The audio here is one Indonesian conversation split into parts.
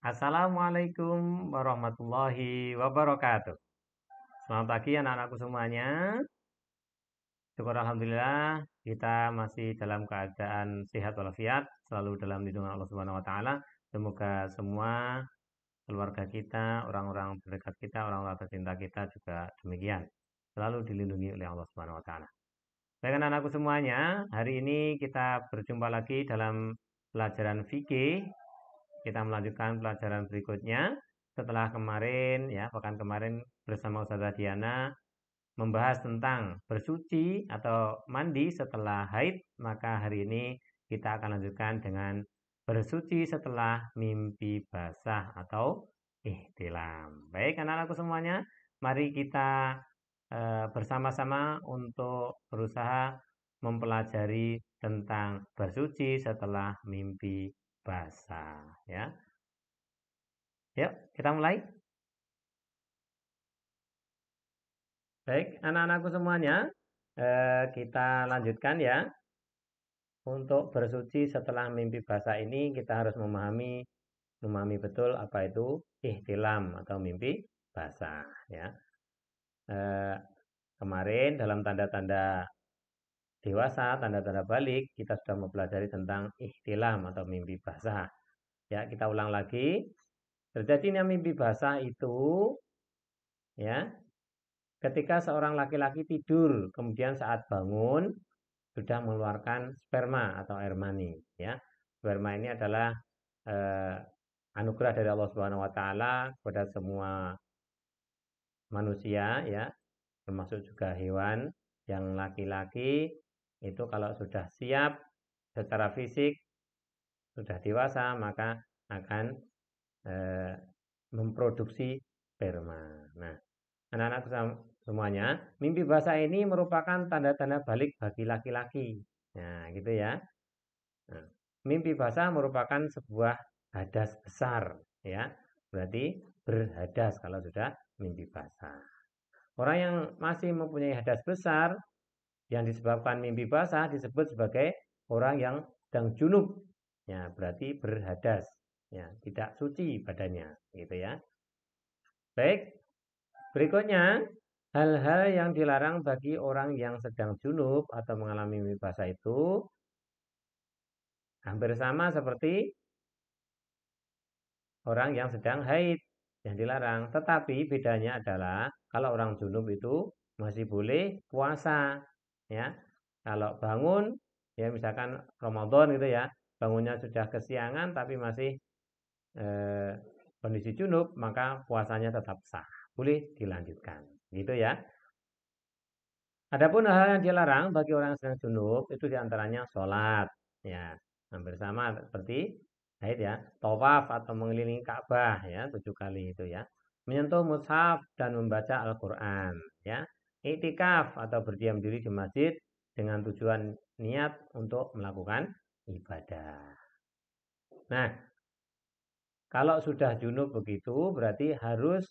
Assalamualaikum warahmatullahi wabarakatuh. Selamat pagi anak-anakku semuanya. Syukur Alhamdulillah kita masih dalam keadaan sehat walafiat, selalu dalam lindungan Allah Subhanahu wa taala. Semoga semua keluarga kita, orang-orang terdekat kita, orang-orang tercinta kita juga demikian. Selalu dilindungi oleh Allah Subhanahu wa taala. Baik anak-anakku semuanya, hari ini kita berjumpa lagi dalam pelajaran fikih. Kita melanjutkan pelajaran berikutnya setelah kemarin ya, pekan kemarin bersama Ustazah Diana membahas tentang bersuci atau mandi setelah haid, maka hari ini kita akan lanjutkan dengan bersuci setelah mimpi basah atau ihtilam. Baik anak-anakku semuanya, mari kita bersama-sama untuk berusaha mempelajari tentang bersuci setelah mimpi basah ya. Yuk, kita mulai. Baik, anak-anakku semuanya, kita lanjutkan ya. Untuk bersuci setelah mimpi basah ini kita harus memahami betul apa itu ihtilam atau mimpi basah ya. Eh, Kemarin dalam tanda-tanda dewasa, tanda-tanda balik, kita sudah mempelajari tentang ihtilam atau mimpi basah. Ya, kita ulang lagi. Terjadinya mimpi basah itu ya ketika seorang laki-laki tidur, kemudian saat bangun sudah mengeluarkan sperma atau air mani, ya. Sperma ini adalah eh, anugerah dari Allah Subhanahu wa taala kepada semua manusia, ya, termasuk juga hewan yang laki-laki itu kalau sudah siap secara fisik, sudah dewasa, maka akan eh, memproduksi sperma. Nah, anak-anak semuanya, mimpi basah ini merupakan tanda-tanda balik bagi laki-laki. Nah, gitu ya. Nah, mimpi basah merupakan sebuah hadas besar, ya. Berarti berhadas kalau sudah mimpi basah. Orang yang masih mempunyai hadas besar yang disebabkan mimpi basah disebut sebagai orang yang sedang junub. Ya, berarti berhadas. Ya, tidak suci badannya, gitu ya. Baik, berikutnya, hal-hal yang dilarang bagi orang yang sedang junub atau mengalami mimpi basah itu hampir sama seperti orang yang sedang haid yang dilarang. Tetapi bedanya adalah kalau orang junub itu masih boleh puasa, ya. Kalau bangun, ya misalkan Ramadan gitu ya, bangunnya sudah kesiangan tapi masih eh, kondisi junub, maka puasanya tetap sah, boleh dilanjutkan, gitu ya. Adapun hal yang dilarang bagi orang yang sedang junub itu diantaranya sholat, ya hampir sama seperti haid ya, tawaf atau mengelilingi Ka'bah ya 7 kali itu ya, menyentuh mushaf dan membaca Al-Quran ya, iktikaf atau berdiam diri di masjid dengan tujuan niat untuk melakukan ibadah. Nah, kalau sudah junub begitu berarti harus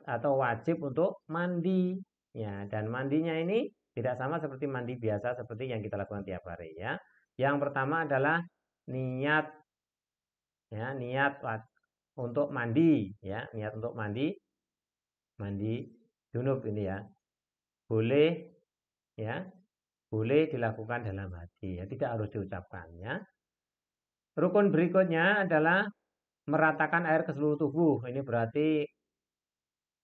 atau wajib untuk mandi. Ya, dan mandinya ini tidak sama seperti mandi biasa seperti yang kita lakukan tiap hari ya. Yang pertama adalah niat ya, niat untuk mandi ya, niat untuk mandi junub ini ya. Boleh ya, boleh dilakukan dalam hati ya, tidak harus diucapkan ya. Rukun berikutnya adalah meratakan air ke seluruh tubuh. Ini berarti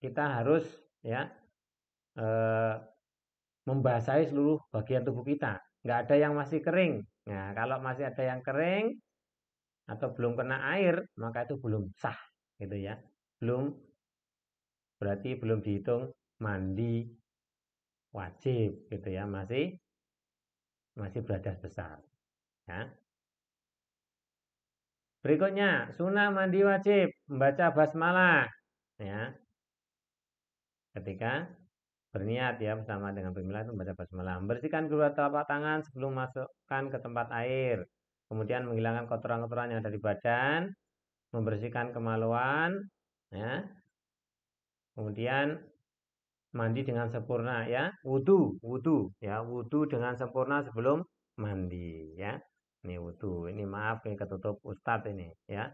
kita harus ya eh, membasahi seluruh bagian tubuh kita. Nggak ada yang masih kering. Nah, kalau masih ada yang kering atau belum kena air, maka itu belum sah, gitu ya. Belum berarti belum dihitung mandi wajib, gitu ya. Masih beradas besar. Ya. Berikutnya, sunnah mandi wajib membaca basmalah, ya. Ketika berniat ya bersama dengan pemilah itu membaca basmalah. Membersihkan kedua telapak tangan sebelum masukkan ke tempat air. Kemudian menghilangkan kotoran-kotoran yang ada di badan, membersihkan kemaluan, ya. Kemudian mandi dengan sempurna ya, wudu ya, wudu dengan sempurna sebelum mandi ya. Ini wudu. Ini maaf ini ketutup ustadz ini ya.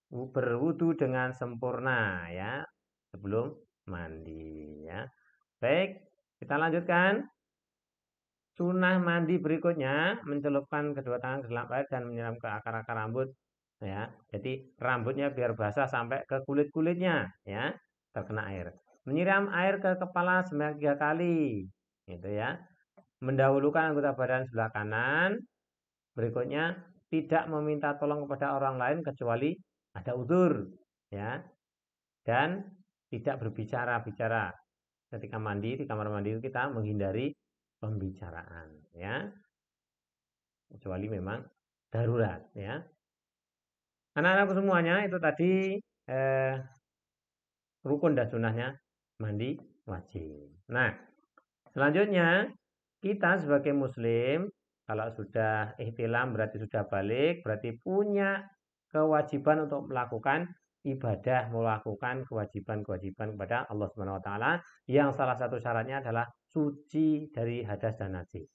berwudu dengan sempurna ya sebelum mandi ya. Baik, kita lanjutkan. Sunnah mandi berikutnya mencelupkan kedua tangan ke dalam air dan menyiram ke akar-akar rambut ya. Jadi rambutnya biar basah sampai ke kulit-kulitnya ya, terkena air. Menyiram air ke kepala sebanyak 3 kali gitu ya. Mendahulukan anggota badan sebelah kanan. Berikutnya tidak meminta tolong kepada orang lain kecuali ada uzur ya, dan tidak berbicara-bicara. Ketika mandi di kamar mandi itu kita menghindari pembicaraan ya, kecuali memang darurat ya. Anak-anakku semuanya itu tadi eh, rukun dan sunnahnya mandi wajib. Nah, selanjutnya kita sebagai muslim kalau sudah ihtilam berarti sudah balik, berarti punya kewajiban untuk melakukan ibadah, melakukan kewajiban-kewajiban kepada Allah Subhanahu wa taala yang salah satu syaratnya adalah suci dari hadas dan najis.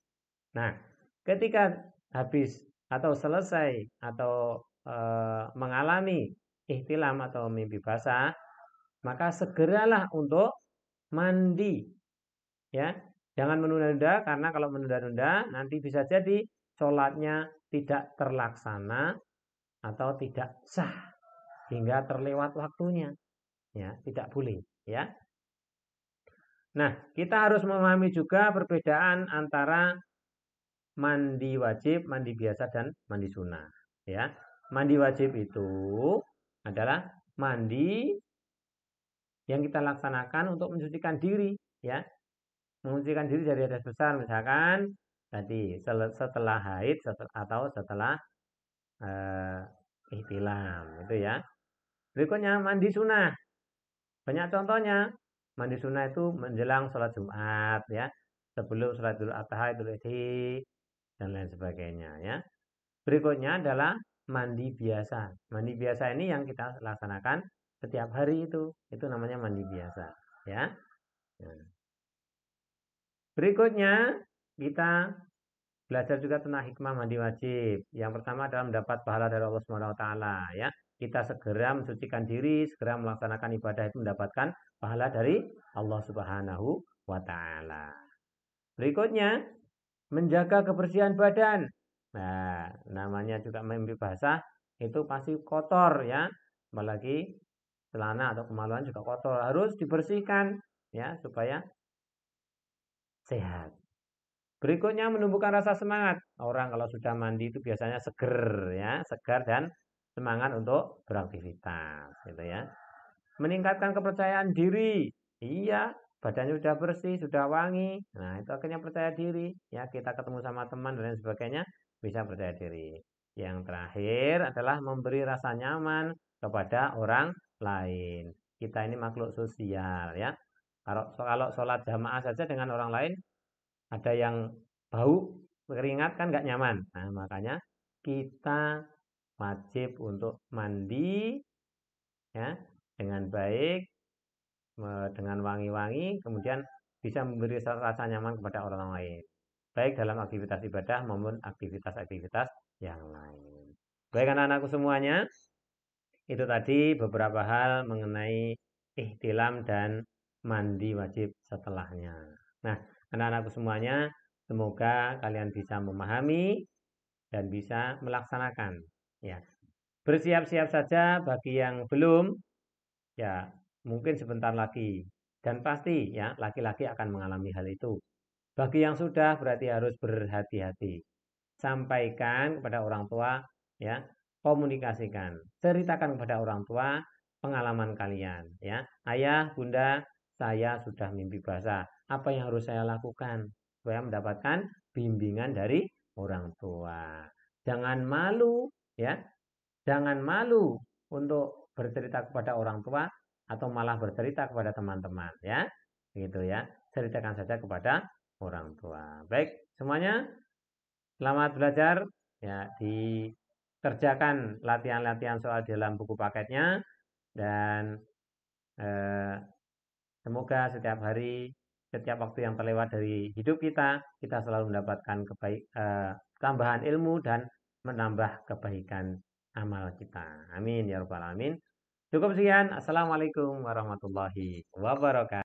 Nah, ketika habis atau selesai atau mengalami ihtilam atau mimpi basah, maka segeralah untuk mandi ya. Jangan menunda-nunda karena kalau menunda-nunda nanti bisa jadi sholatnya tidak terlaksana atau tidak sah hingga terlewat waktunya. Ya, tidak boleh ya. Nah, kita harus memahami juga perbedaan antara mandi wajib, mandi biasa dan mandi sunnah ya. Mandi wajib itu adalah mandi yang kita laksanakan untuk mensucikan diri ya. Mensucikan diri dari hadas besar misalkan tadi setelah haid atau setelah eh, ihtilam itu ya. Berikutnya mandi sunnah. Banyak contohnya. Mandi sunnah itu menjelang sholat Jumat ya. Sebelum sholat Idul Adha, Idul Fitri dan lain sebagainya ya. Berikutnya adalah mandi biasa. Mandi biasa ini yang kita laksanakan setiap hari itu. Itu namanya mandi biasa ya. Nah, berikutnya kita belajar juga tentang hikmah mandi wajib. Yang pertama adalah mendapat pahala dari Allah Subhanahu wa taala ya. Kita segera mensucikan diri, segera melaksanakan ibadah itu mendapatkan pahala dari Allah Subhanahu wa taala. Berikutnya, menjaga kebersihan badan. Nah, namanya juga mimpi basah itu pasti kotor ya. Apalagi celana atau kemaluan juga kotor, harus dibersihkan ya supaya sehat. Berikutnya menumbuhkan rasa semangat. Orang kalau sudah mandi itu biasanya seger ya, segar dan semangat untuk beraktivitas gitu ya. Meningkatkan kepercayaan diri. Iya, badannya sudah bersih, sudah wangi. Nah, itu akhirnya percaya diri. Ya, kita ketemu sama teman dan lain sebagainya bisa percaya diri. Yang terakhir adalah memberi rasa nyaman kepada orang lain. Kita ini makhluk sosial ya. Kalau sholat jamaah saja dengan orang lain ada yang bau keringat kan nggak nyaman. Nah, makanya kita wajib untuk mandi ya dengan baik, dengan wangi-wangi, kemudian bisa memberi rasa nyaman kepada orang lain. Baik dalam aktivitas ibadah maupun aktivitas-aktivitas yang lain. Baik anak-anakku semuanya, itu tadi beberapa hal mengenai ihtilam dan mandi wajib setelahnya. Nah, anak-anakku semuanya, semoga kalian bisa memahami dan bisa melaksanakan. Ya, bersiap-siap saja bagi yang belum, ya mungkin sebentar lagi. Dan pasti ya laki-laki akan mengalami hal itu. Bagi yang sudah berarti harus berhati-hati. Sampaikan kepada orang tua ya, komunikasikan, ceritakan kepada orang tua pengalaman kalian ya. Ayah, Bunda, saya sudah mimpi basah. Apa yang harus saya lakukan supaya mendapatkan bimbingan dari orang tua? Jangan malu ya. Jangan malu untuk bercerita kepada orang tua atau malah bercerita kepada teman-teman ya. Gitu ya. Ceritakan saja kepada orang tua. Baik, semuanya selamat belajar ya, dikerjakan latihan-latihan soal dalam buku paketnya dan eh, semoga setiap hari, setiap waktu yang terlewat dari hidup kita selalu mendapatkan tambahan ilmu dan menambah kebaikan amal kita. Amin ya rabbal alamin. Cukup sekian. Assalamualaikum warahmatullahi wabarakatuh.